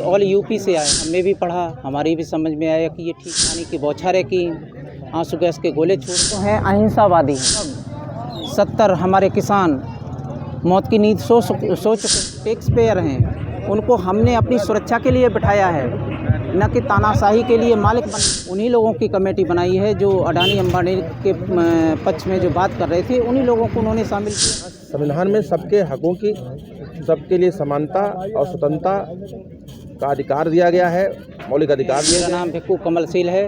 All UP से आए, हमने भी पढ़ा, हमारी भी समझ में आया कि ये ठीक पानी की बौछारें की, आंसू गैस के गोले छोड़ तो हैं, अहिंसावादी हैं। 70 हमारे किसान मौत की नींद सो चुके टैक्स पेयर हैं, उनको हमने अपनी सुरक्षा के लिए बिठाया है, न कि तानाशाही के लिए मालिक बन। उन्हीं लोगों की कमेटी बनाई है जो अडानी अंबानी के पक्ष में जो बात कर रहे थे, उन्हीं लोगों को उन्होंने शामिल किया। संविधान में सबके हकों की, सबके लिए समानता और स्वतंत्रता का अधिकार दिया गया है, मौलिक अधिकार दिया गया। मेरा नाम भिक्कू कमलशील है,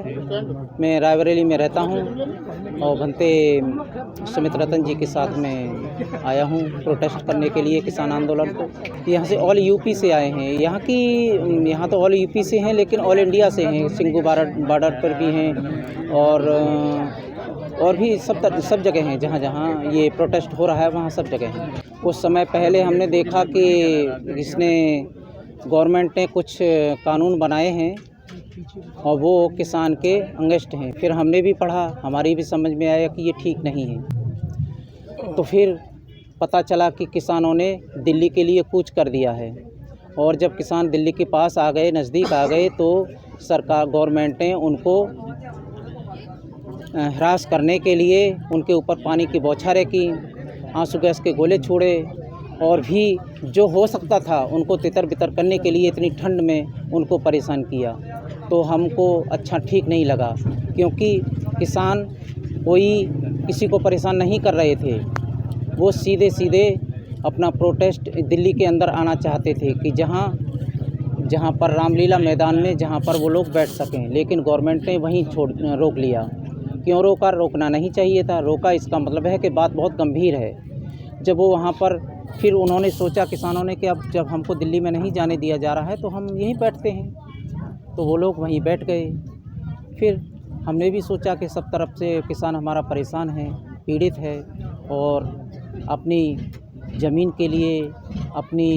मैं रायबरेली में रहता हूँ और भंते सुमित रतन जी के साथ में आया हूँ प्रोटेस्ट करने के लिए किसान आंदोलन को। यहाँ से ऑल यूपी से आए हैं, यहाँ तो ऑल यूपी से हैं, लेकिन ऑल इंडिया से हैं, सिंगू बॉर्डर पर भी हैं और भी सब जगह हैं, जहाँ जहाँ ये प्रोटेस्ट हो रहा है वहाँ सब जगह हैं। कुछ समय पहले हमने देखा कि इसने गवर्नमेंट ने कुछ कानून बनाए हैं और वो किसान के अगेंस्ट हैं। फिर हमने भी पढ़ा, हमारी भी समझ में आया कि ये ठीक नहीं है। तो फिर पता चला कि किसानों ने दिल्ली के लिए कूच कर दिया है और जब किसान दिल्ली के पास आ गए, नज़दीक आ गए, तो सरकार गवर्नमेंट ने उनको हरास करने के लिए उनके ऊपर पानी की बौछारें की, आंसू गैस के गोले छोड़े और भी जो हो सकता था उनको तितर बितर करने के लिए इतनी ठंड में उनको परेशान किया। तो हमको अच्छा ठीक नहीं लगा, क्योंकि किसान कोई किसी को परेशान नहीं कर रहे थे, वो सीधे सीधे अपना प्रोटेस्ट दिल्ली के अंदर आना चाहते थे कि जहाँ पर रामलीला मैदान में जहाँ पर वो लोग बैठ सकें, लेकिन गवर्नमेंट ने वहीं रोक लिया। क्यों रोका? रोकना नहीं चाहिए था। रोका इसका मतलब है कि बात बहुत गंभीर है। जब वो वहाँ पर फिर उन्होंने सोचा किसानों ने कि अब जब हमको दिल्ली में नहीं जाने दिया जा रहा है तो हम यहीं बैठते हैं, तो वो लोग वहीं बैठ गए। फिर हमने भी सोचा कि सब तरफ से किसान हमारा परेशान है, पीड़ित है और अपनी ज़मीन के लिए, अपनी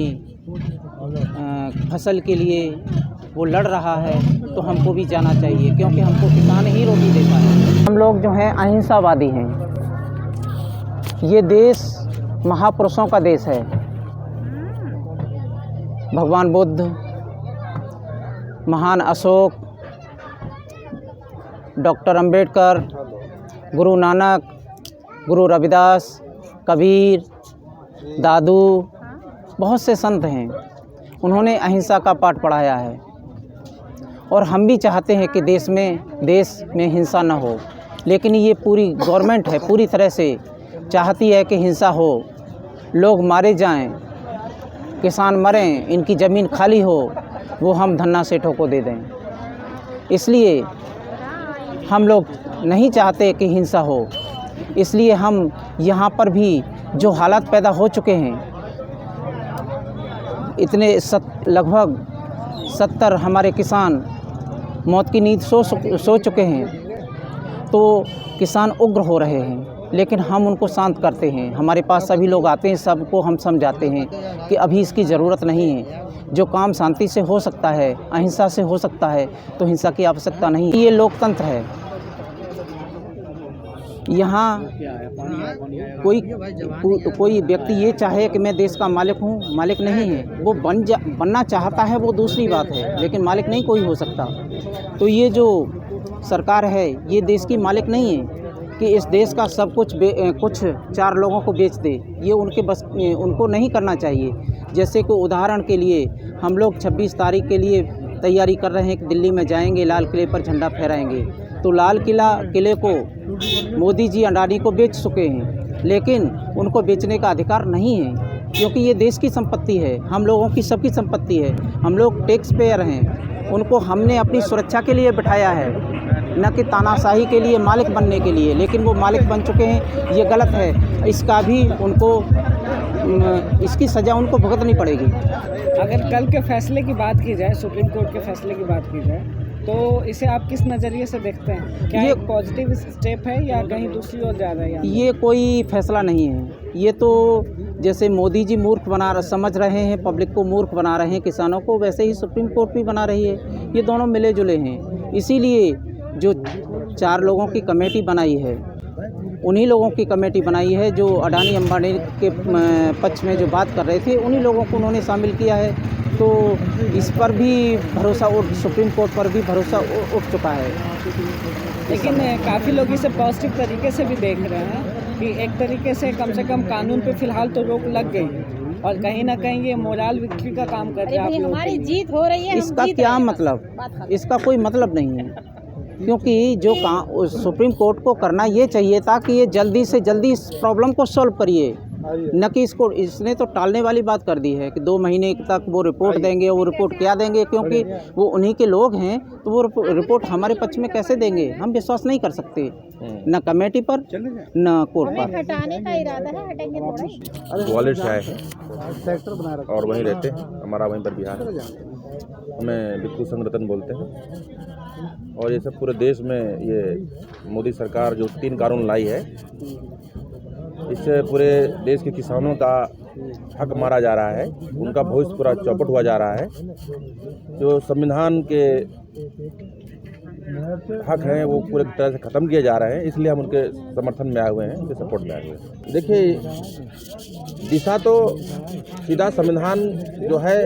फसल के लिए वो लड़ रहा है, तो हमको भी जाना चाहिए, क्योंकि हमको किसान ही रोटी देता है। हम लोग जो हैं अहिंसावादी हैं। ये देश महापुरुषों का देश है। भगवान बुद्ध, महान अशोक, डॉक्टर अंबेडकर, गुरु नानक, गुरु रविदास, कबीर, दादू, बहुत से संत हैं, उन्होंने अहिंसा का पाठ पढ़ाया है। और हम भी चाहते हैं कि देश में हिंसा न हो, लेकिन ये पूरी गवर्नमेंट है, पूरी तरह से चाहती है कि हिंसा हो, लोग मारे जाएं, किसान मरें, इनकी ज़मीन खाली हो, वो हम धन्ना सेठों को दे दें। इसलिए हम लोग नहीं चाहते कि हिंसा हो। इसलिए हम यहाँ पर भी जो हालात पैदा हो चुके हैं, इतने लगभग 70 हमारे किसान मौत की नींद सो चुके हैं, तो किसान उग्र हो रहे हैं, लेकिन हम उनको शांत करते हैं। हमारे पास सभी लोग आते हैं, सबको हम समझाते हैं कि अभी इसकी ज़रूरत नहीं है। जो काम शांति से हो सकता है, अहिंसा से हो सकता है, तो हिंसा की आवश्यकता नहीं। ये लोकतंत्र है। यहाँ कोई व्यक्ति ये चाहे कि मैं देश का मालिक हूँ, मालिक नहीं है। वो बनना चाहता है, वो दूसरी बात है, लेकिन मालिक नहीं कोई हो सकता। तो ये जो सरकार है, ये देश की मालिक नहीं है कि इस देश का सब कुछ कुछ 4 लोगों को बेच दे। ये उनको नहीं करना चाहिए। जैसे कि उदाहरण के लिए हम लोग 26 तारीख के लिए तैयारी कर रहे हैं कि दिल्ली में जाएंगे, लाल किले पर झंडा फहराएंगे। तो लाल किले को मोदी जी अडानी को बेच चुके हैं, लेकिन उनको बेचने का अधिकार नहीं है, क्योंकि ये देश की संपत्ति है, हम लोगों की सबकी संपत्ति है। हम लोग टैक्स पेयर हैं, उनको हमने अपनी सुरक्षा के लिए बिठाया है, न कि तानाशाही के लिए, मालिक बनने के लिए। लेकिन वो मालिक बन चुके हैं, ये गलत है। इसका भी इसकी सज़ा उनको भुगतनी पड़ेगी। अगर कल के फैसले की बात की जाए, सुप्रीम कोर्ट के फैसले की बात की जाए, तो इसे आप किस नज़रिए से देखते हैं? क्या ये पॉजिटिव स्टेप है या कहीं दूसरी ओर जा रहा है? ये कोई फैसला नहीं है। ये तो जैसे मोदी जी समझ रहे हैं, पब्लिक को मूर्ख बना रहे हैं, किसानों को, वैसे ही सुप्रीम कोर्ट भी बना रही है। ये दोनों मिले जुले हैं। इसीलिए जो 4 लोगों की कमेटी बनाई है, उन्हीं लोगों की कमेटी बनाई है जो अडानी अंबानी के पक्ष में जो बात कर रहे थे, उन्हीं लोगों को उन्होंने शामिल किया है तो इस पर भी भरोसा उठ सुप्रीम कोर्ट पर भी भरोसा उठ चुका है। लेकिन काफ़ी लोग इसे पॉजिटिव तरीके से भी देख रहे हैं कि एक तरीके से कम कानून पे फिलहाल तो रोक लग गई है और कहीं ना कहीं ये मोरल विक्ट्री का काम कर रहा है। आप लोगों हमारी के लिए जीत हो रही है, इसका क्या मतलब, इसका कोई मतलब नहीं है, क्योंकि जो सुप्रीम कोर्ट को करना ये चाहिए था कि ये जल्दी से जल्दी इस प्रॉब्लम को सॉल्व करिए, न कि इसने तो टालने वाली बात कर दी है कि 2 महीने तक वो रिपोर्ट देंगे। वो रिपोर्ट क्या देंगे, क्योंकि वो उन्हीं के लोग हैं, तो वो रिपोर्ट हमारे पक्ष में कैसे देंगे, हम विश्वास नहीं कर सकते, न कमेटी पर न कोर्ट पर। हटाने का इरादा है, हटेंगे थोड़ा। ग्वालियर से आए हैं और वहीं रहते हैं, हमारा वहीं पर बिहार है। हमें बिक्कू संगरतन बोलते हैं और ये सब पूरे देश में ये मोदी सरकार जो 3 कानून लाई है, इससे पूरे देश के किसानों का हक मारा जा रहा है, उनका भविष्य पूरा चौपट हुआ जा रहा है। जो संविधान के हक हैं वो पूरे तरह से ख़त्म किए जा रहे हैं, इसलिए हम उनके समर्थन में आए हुए हैं, उनके सपोर्ट में आए हुए हैं। देखिए, दिशा तो सीधा संविधान जो है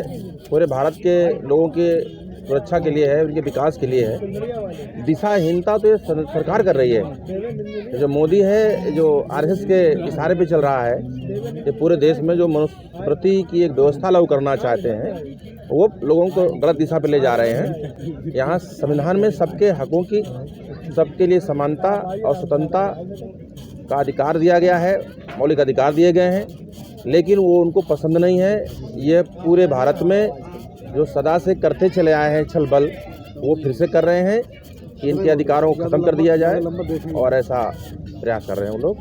पूरे भारत के लोगों के सुरक्षा के लिए है, उनके विकास के लिए है। दिशाहीनता तो ये सरकार कर रही है। जो मोदी है, जो आरएसएस के इशारे पे चल रहा है, ये पूरे देश में जो मनुस्मृति की एक व्यवस्था लागू करना चाहते हैं, वो लोगों को गलत दिशा पे ले जा रहे हैं। यहाँ संविधान में सबके हकों की, सबके लिए समानता और स्वतंत्रता का अधिकार दिया गया है, मौलिक अधिकार दिए गए हैं, लेकिन वो उनको पसंद नहीं है। ये पूरे भारत में जो सदा से करते चले आए हैं छल बल, वो फिर से कर रहे हैं कि इनके अधिकारों को ख़त्म कर दिया जाए, और ऐसा प्रयास कर रहे हैं वो लोग।